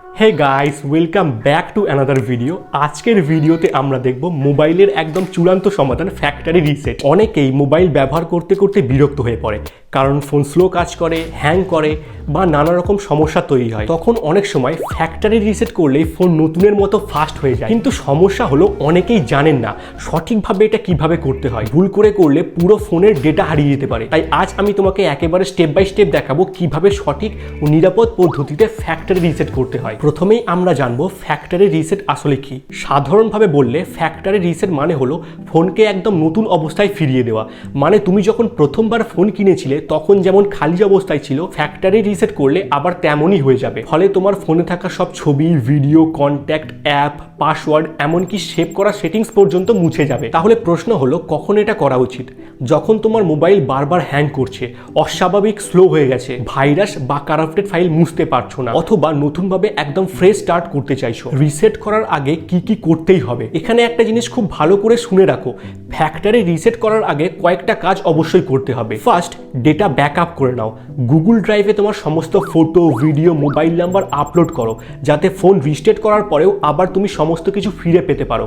Hey guys, welcome back to another video. আজকের ভিডিওতে আমরা দেখব মোবাইলের একদম চূড়ান্ত সমাধান, ফ্যাক্টরি রিসেট। অনেকেই মোবাইল ব্যবহার করতে করতে বিরক্ত হয়ে পড়ে, কারণ ফোন স্লো কাজ করে, হ্যাং করে বা নানা রকম সমস্যা তৈরি হয়। তখন অনেক সময় ফ্যাক্টরি রিসেট করলেই ফোন নতুনের মতো ফাস্ট হয়ে যায়। কিন্তু সমস্যা হলো অনেকেই জানেন না সঠিকভাবে এটা কিভাবে করতে হয়। ভুল করে করলে পুরো ফোনের ডেটা হারিয়ে যেতে পারে। তাই আজ আমি তোমাকে একেবারে স্টেপ বাই স্টেপ দেখাবো কিভাবে সঠিক ও নিরাপদ পদ্ধতিতে ফ্যাক্টরি রিসেট করতে হয়। প্রথমেই আমরা জানবো ফ্যাক্টরি রিসেট আসলে কি। সাধারণভাবে বললে ফ্যাক্টরি রিসেট মানে হলো ফোনকে একদম নতুন অবস্থায় ফিরিয়ে দেওয়া। মানে তুমি যখন প্রথমবার ফোন কিনেছিলে তখন যেমন খালি অবস্থায় ছিল, ফ্যাক্টরি রিসেট করলে আবার তেমনই হয়ে যাবে। ফলে তোমার ফোনে থাকা সব ছবি, ভিডিও, কন্ট্যাক্ট, অ্যাপ, পাসওয়ার্ড, এমনকি সেভ করা সেটিংস পর্যন্ত মুছে যাবে। তাহলে প্রশ্ন হলো কখন এটা করা উচিত? যখন তোমার মোবাইল বারবার হ্যাং করছে, অস্বাভাবিক স্লো হয়ে গেছে, ভাইরাস বা কারাপ্টেড ফাইল মুছতে পারছো না, অথবা নতুনভাবে একদম ফ্রেশ স্টার্ট করতে চাইছো। রিসেট করার আগে কি কি করতেই হবে, এখানে একটা জিনিস খুব ভালো করে শুনে রাখো। ফ্যাক্টরি রিসেট করার আগে কয়েকটা কাজ অবশ্যই করতে হবে। ফার্স্ট, ডেটা ব্যাকআপ করে নাও। গুগল ড্রাইভে তোমার সমস্ত photo, video, mobile number upload করো, যাতে ফোন রিস্টার্ট করার পরেও আবার তুমি সমস্ত কিছু ফিরে পেতে পারো।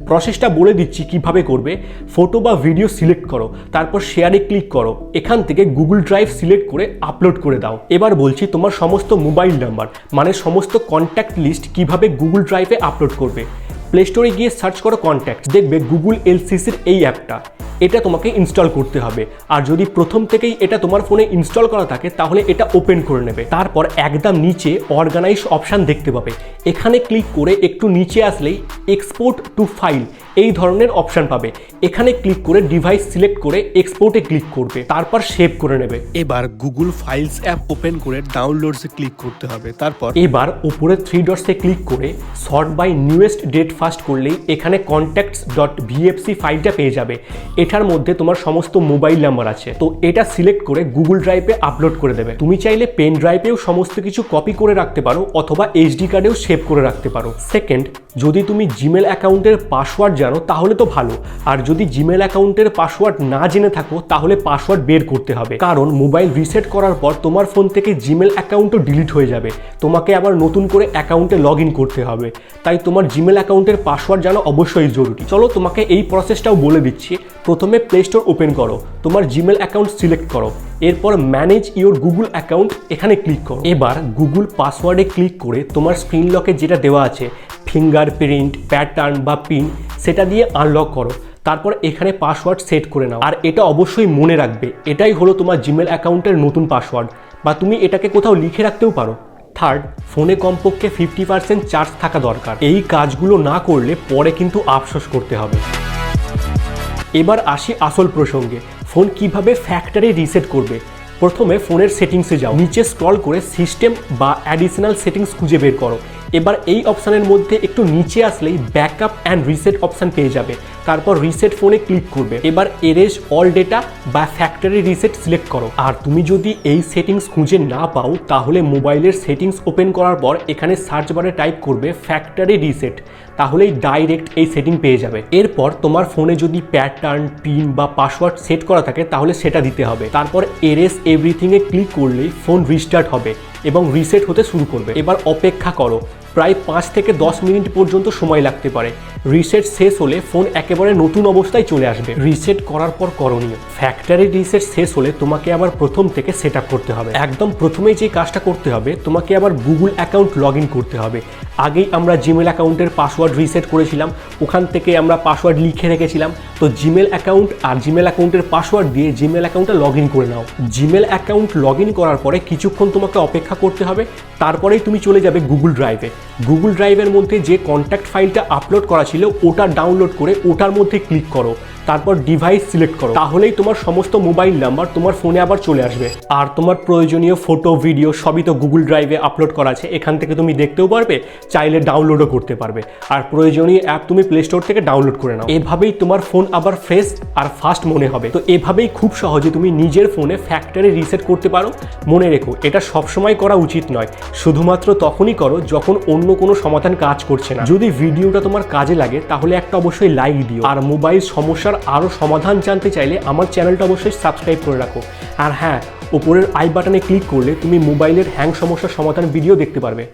প্রসেসটা বলে দিচ্ছি কিভাবে করবে। ফটো বা ভিডিও সিলেক্ট করো, তারপর শেয়ারে ক্লিক করো। এখান থেকে গুগল ড্রাইভ সিলেক্ট করে আপলোড করে দাও। এবার বলছি তোমার সমস্ত মোবাইল নাম্বার মানে সমস্ত কন্ট্যাক্ট লিস্ট কিভাবে গুগল ড্রাইভে আপলোড করবে। প্লে স্টোরে গিয়ে সার্চ করো কন্ট্যাক্ট, দেখবে গুগল এলসিসির এই অ্যাপটা, এটা তোমাকে ইনস্টল করতে হবে। আর যদি প্রথম থেকেই এটা তোমার ফোনে ইনস্টল করা থাকে তাহলে এটা ওপেন করে নেবে। তারপর একদম নিচে অর্গানাইজ অপশান দেখতে পাবে। এখানে ক্লিক করে একটু নিচে আসলেই এক্সপোর্ট টু ফাইল এই ধরনের অপশান পাবে। এখানে ক্লিক করে ডিভাইস সিলেক্ট করে এক্সপোর্টে ক্লিক করবে, তারপর সেভ করে নেবে। এবার গুগল ফাইলস অ্যাপ ওপেন করে ডাউনলোডসে ক্লিক করতে হবে। তারপর এবার উপরে থ্রি ডটসে ক্লিক করে sort by newest date first করলেই এখানে contacts.vfc ফাইলটা পেয়ে যাবে। এটার মধ্যে তোমার সমস্ত মোবাইল নাম্বার আছে, তো এটা সিলেক্ট করে গুগল ড্রাইভে আপলোড করে দেবে। তুমি চাইলে পেন ড্রাইভেও সমস্ত কিছু কপি করে রাখতে পারো, অথবা এইচডি কার্ডেও সেভ করে রাখতে পারো। সেকেন্ড, যদি তুমি জিমেল অ্যাকাউন্টের পাসওয়ার্ড জানো তাহলে তো ভালো, আর যদি জিমেল অ্যাকাউন্টের পাসওয়ার্ড না জেনে থাকো তাহলে পাসওয়ার্ড বের করতে হবে। কারণ মোবাইল রিসেট করার পর তোমার ফোন থেকে জিমেল অ্যাকাউন্টও ডিলিট হয়ে যাবে, তোমাকে আবার নতুন করে অ্যাকাউন্টে লগ ইন করতে হবে। তাই তোমার জিমেল অ্যাকাউন্টের পাসওয়ার্ড জানা অবশ্যই জরুরি। চলো তোমাকে এই প্রসেসটাও বলে দিচ্ছি। প্রথমে প্লে স্টোর ওপেন করো, তোমার জিমেল অ্যাকাউন্ট সিলেক্ট করো, এরপর ম্যানেজ ইওর গুগল অ্যাকাউন্ট এখানে ক্লিক করো। এবার গুগল পাসওয়ার্ডে ক্লিক করে তোমার স্ক্রিন লকে যেটা দেওয়া আছে ফিঙ্গারপ্রিন্ট, প্যাটার্ন বা পিন, সেটা দিয়ে আনলক করো। তারপর এখানে পাসওয়ার্ড সেট করে নাও। আর এটা অবশ্যই মনে রাখবে, এটাই হলো তোমার জিমেল অ্যাকাউন্টের নতুন পাসওয়ার্ড, বা তুমি এটাকে কোথাও লিখে রাখতেও পারো। থার্ড, ফোনে কমপক্ষে 50% চার্জ থাকা দরকার। এই কাজগুলো না করলে পরে কিন্তু আফসোস করতে হবে। এবার আসি আসল প্রসঙ্গে, ফোন কিভাবে ফ্যাক্টরি রিসেট করবে। প্রথমে ফোনের সেটিংসে যাও, নিচে স্ক্রল করে সিস্টেম বা অ্যাডিশনাল সেটিংস খুঁজে বের করো। এবার এই অপশানের মধ্যে একটু নিচে আসলেই ব্যাকআপ অ্যান্ড রিসেট অপশান পেয়ে যাবে। তারপর রিসেট ফোনে ক্লিক করবে। এবার এরেজ অল ডেটা বা ফ্যাক্টরি রিসেট সিলেক্ট করো। আর তুমি যদি এই সেটিংস খুঁজে না পাও তাহলে মোবাইলের সেটিংস ওপেন করার পর এখানে সার্চ বারে টাইপ করবে ফ্যাক্টরি রিসেট, তাহলেই ডাইরেক্ট এই সেটিং পেয়ে যাবে। এরপর তোমার ফোনে যদি প্যাটার্ন, পিন বা পাসওয়ার্ড সেট করা থাকে তাহলে সেটা দিতে হবে। তারপর এরেজ এভরিথিংয়ে ক্লিক করলেই ফোন রিস্টার্ট হবে এবং রিসেট হতে শুরু করবে। এবার অপেক্ষা করো, প্রায় 5 থেকে 10 মিনিট পর্যন্ত সময় লাগতে পারে। রিসেট শেষ হলে ফোন একেবারে নতুন অবস্থায় চলে আসবে। রিসেট করার পর করণীয়, ফ্যাক্টরি রিসেট শেষ হলে তোমাকে আবার প্রথম থেকে সেট আপ করতে হবে। একদম প্রথমেই যে কাজটা করতে হবে, তোমাকে আবার গুগল অ্যাকাউন্ট লগ ইন করতে হবে। আগেই আমরা জিমেল অ্যাকাউন্টের পাসওয়ার্ড রিসেট করেছিলাম, ওখান থেকে আমরা পাসওয়ার্ড লিখে রেখেছিলাম। তো জিমেল অ্যাকাউন্ট আর জিমেল অ্যাকাউন্টের পাসওয়ার্ড দিয়ে জিমেল অ্যাকাউন্টটা লগ ইন করে নাও। জিমেল অ্যাকাউন্ট লগ ইন করার পরে কিছুক্ষণ তোমাকে অপেক্ষা করতে হবে। তারপরেই তুমি চলে যাবে গুগল ড্রাইভে। গুগল ড্রাইভের মধ্যে যে কন্ট্যাক্ট ফাইলটা আপলোড করা ছিল ওটা ডাউনলোড করে ওটার মধ্যে ক্লিক করো, তারপর ডিভাইস সিলেক্ট করো। তাহলেই তোমার সমস্ত মোবাইল নাম্বার তোমার ফোনে আবার চলে আসবে। আর তোমার প্রয়োজনীয় ফটো, ভিডিও সবই তো গুগল ড্রাইভে আপলোড করা আছে, এখান থেকে তুমি দেখতেও পারবে, চাইলে ডাউনলোডও করতে পারবে। আর প্রয়োজনীয় অ্যাপ তুমি প্লে স্টোর থেকে ডাউনলোড করে নাও। এভাবেই তোমার ফোন আবার ফ্রেশ আর ফাস্ট মনে হবে। তো এভাবেই খুব সহজে তুমি নিজের ফোনে ফ্যাক্টরি রিসেট করতে পারো। মনে রেখো, এটা সবসময় করা উচিত নয়, শুধুমাত্র তখনই করো যখন অন্য কোনো সমাধান কাজ করছে না। যদি ভিডিওটা তোমার কাজে লাগে তাহলে একটা অবশ্যই লাইক দিও। আর মোবাইল সমস্যার আরও সমাধান জানতে চাইলে আমার চ্যানেলটা অবশ্যই সাবস্ক্রাইব করে রাখো। আর হ্যাঁ, উপরের আই বাটনে ক্লিক করলে তুমি মোবাইলের হ্যাং সমস্যার সমাধান ভিডিও দেখতে পারবে।